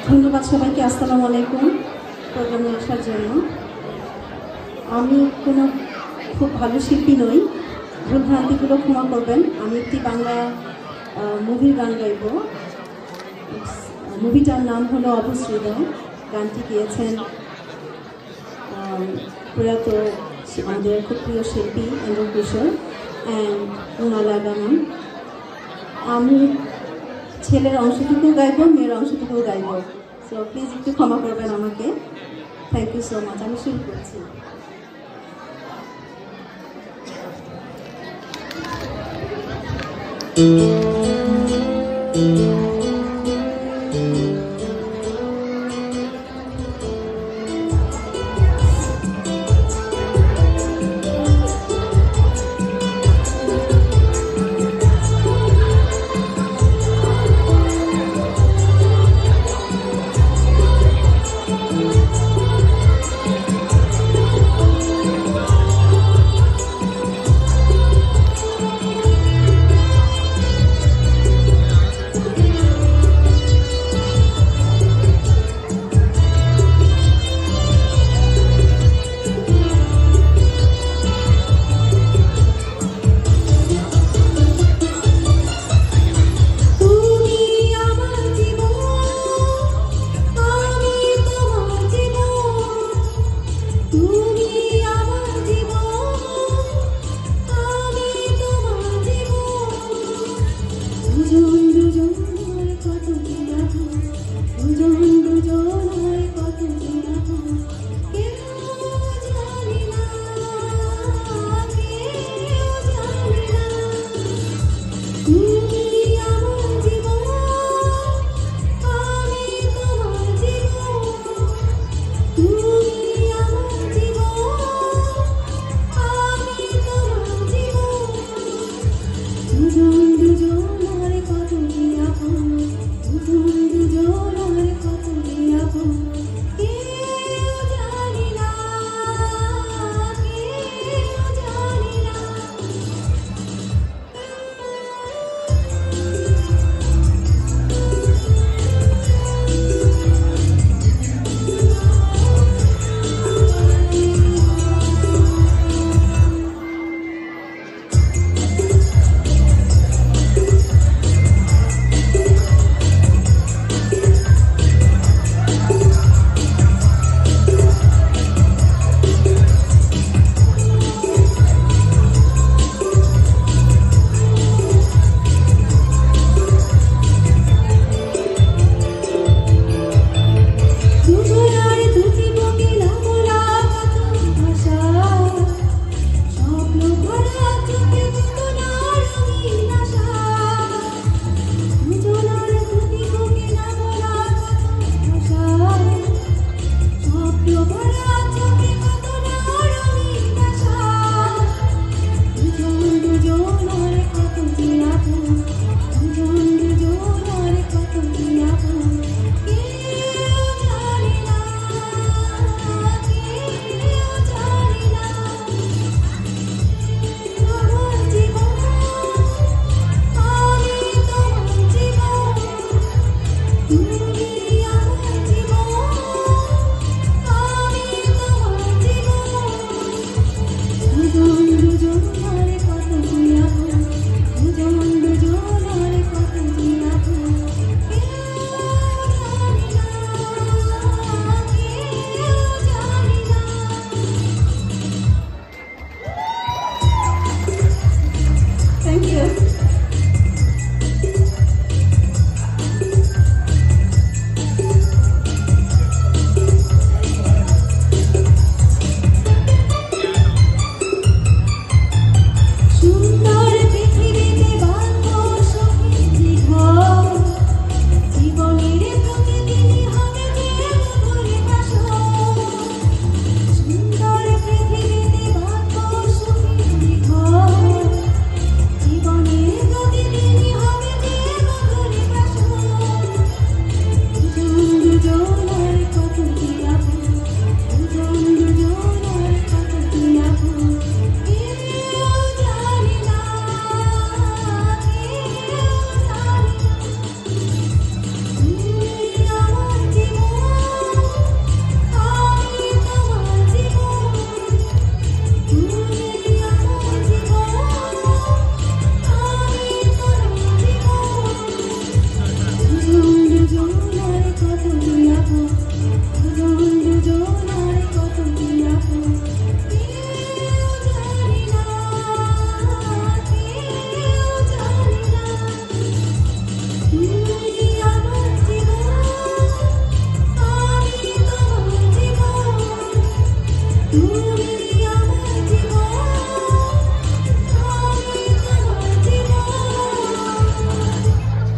ধন্যবাদ সবাইকে। আসসালামু আলাইকুম। প্রোগ্রামে আসার জন্য। আমি কোনো খুব ভালো শিল্পী নই, ভুলভ্রান্তিগুলো ক্ষমা করবেন। আমি একটি বাংলা মুভির গান গাইব। মুভিটার নাম হলো অপসৃদয়। গানটি গিয়েছেন প্রয়াত আমাদের খুব প্রিয় শিল্পী এন্দ্র কিশোর অ্যান্ড মোনালা বেগম। আমি ছেলের অংশটুকু গাইব, মেয়ের অংশটুকুও গাইব। সো প্লিজ একটু ক্ষমা করবেন আমাকে। Thank you so much. আমি শুরু করছি। দুজন দুজন কত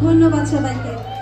ধন্যবাদ সবাইকে।